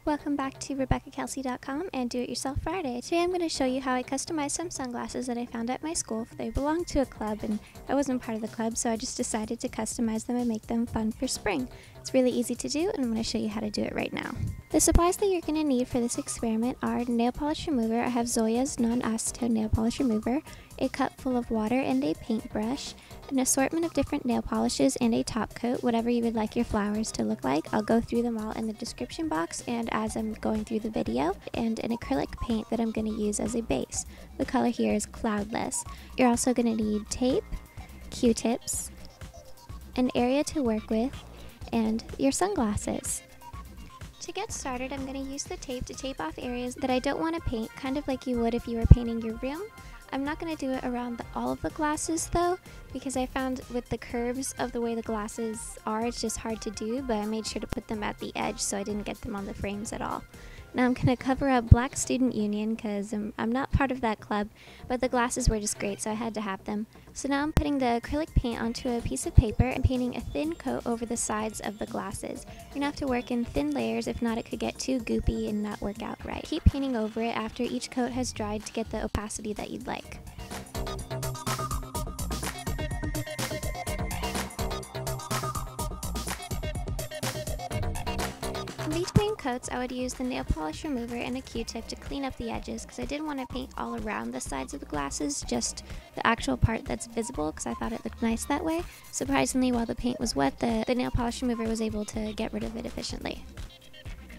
Welcome back to rebeccakelsey.com and Do It Yourself Friday. Today I'm going to show you how I customized some sunglasses that I found at my school. They belong to a club and I wasn't part of the club, so I just decided to customize them and make them fun for spring. It's really easy to do and I'm going to show you how to do it right now. The supplies that you're going to need for this experiment are nail polish remover. I have Zoya's non-acetone nail polish remover, a cup full of water and a paintbrush, an assortment of different nail polishes, and a top coat, whatever you would like your flowers to look like. I'll go through them all in the description box and as I'm going through the video, and an acrylic paint that I'm going to use as a base. The color here is Cloudless. You're also going to need tape, Q-tips, an area to work with, and your sunglasses. To get started, I'm going to use the tape to tape off areas that I don't want to paint, kind of like you would if you were painting your room. I'm not going to do it around all of the glasses though, because I found with the curves of the way the glasses are, it's just hard to do, but I made sure to put them at the edge so I didn't get them on the frames at all. Now I'm going to cover up Black Student Union because I'm not part of that club, but the glasses were just great, so I had to have them. So now I'm putting the acrylic paint onto a piece of paper and painting a thin coat over the sides of the glasses. You're going to have to work in thin layers, if not it could get too goopy and not work out right. Keep painting over it after each coat has dried to get the opacity that you'd like. In between coats, I would use the nail polish remover and a Q-tip to clean up the edges because I didn't want to paint all around the sides of the glasses, just the actual part that's visible because I thought it looked nice that way. Surprisingly, while the paint was wet, the nail polish remover was able to get rid of it efficiently.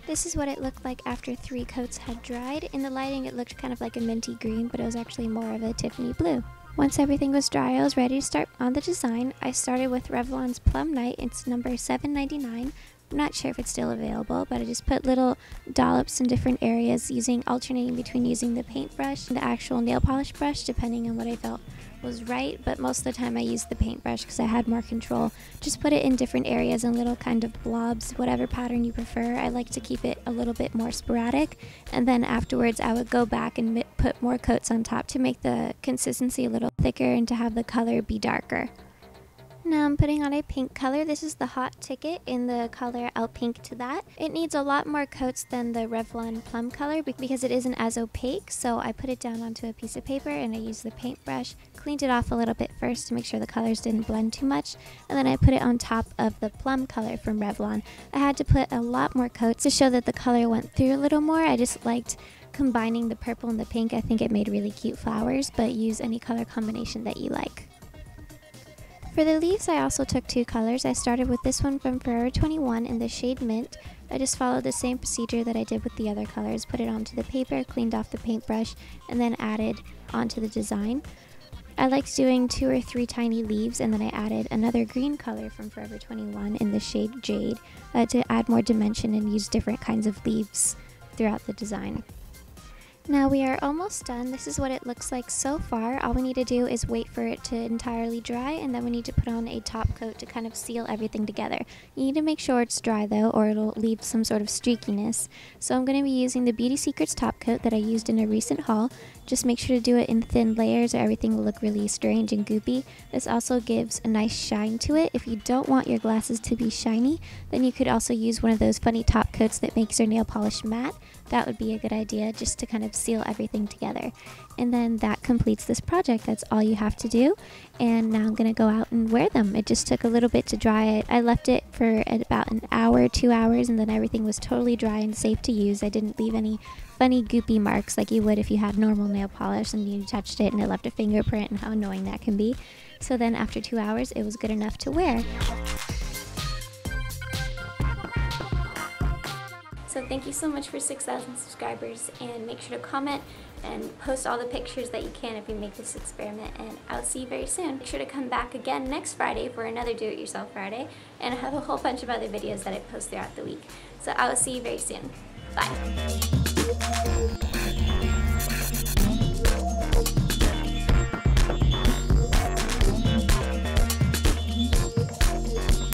This is what it looked like after 3 coats had dried. In the lighting it looked kind of like a minty green, but it was actually more of a Tiffany blue. Once everything was dry, I was ready to start on the design. I started with Revlon's Plum Night. It's number $7.99. I'm not sure if it's still available, but I just put little dollops in different areas, alternating between using the paintbrush and the actual nail polish brush, depending on what I felt was right, but most of the time I used the paintbrush because I had more control. Just put it in different areas in little kind of blobs, whatever pattern you prefer. I like to keep it a little bit more sporadic, and then afterwards I would go back and put more coats on top to make the consistency a little thicker and to have the color be darker. Now I'm putting on a pink color. This is the Hot Ticket in the color I'll pink to that. It needs a lot more coats than the Revlon Plum color because it isn't as opaque, so I put it down onto a piece of paper and I used the paintbrush, cleaned it off a little bit first to make sure the colors didn't blend too much, and then I put it on top of the plum color from Revlon. I had to put a lot more coats to show that the color went through a little more. I just liked combining the purple and the pink. I think it made really cute flowers, but use any color combination that you like. For the leaves, I also took 2 colors. I started with this one from Forever 21 in the shade Mint. I just followed the same procedure that I did with the other colors, put it onto the paper, cleaned off the paintbrush, and then added onto the design. I liked doing 2 or 3 tiny leaves, and then I added another green color from Forever 21 in the shade Jade to add more dimension and use different kinds of leaves throughout the design. Now we are almost done. This is what it looks like so far. All we need to do is wait for it to entirely dry, and then we need to put on a top coat to kind of seal everything together. You need to make sure it's dry though, or it'll leave some sort of streakiness. So I'm going to be using the Beauty Secrets top coat that I used in a recent haul. Just make sure to do it in thin layers or everything will look really strange and goopy. This also gives a nice shine to it. If you don't want your glasses to be shiny, then you could also use one of those funny top coats that makes your nail polish matte. That would be a good idea, just to kind of seal everything together. And then that completes this project. That's all you have to do. And now I'm going to go out and wear them. It just took a little bit to dry it. I left it for about an hour, 2 hours, and then everything was totally dry and safe to use. I didn't leave any funny goopy marks like you would if you had normal nail polish and you touched it and it left a fingerprint, and how annoying that can be. So then after 2 hours it was good enough to wear. So thank you so much for 6,000 subscribers, and make sure to comment and post all the pictures that you can if you make this experiment, and I'll see you very soon. Make sure to come back again next Friday for another Do It Yourself Friday, and I have a whole bunch of other videos that I post throughout the week. So I will see you very soon. Bye.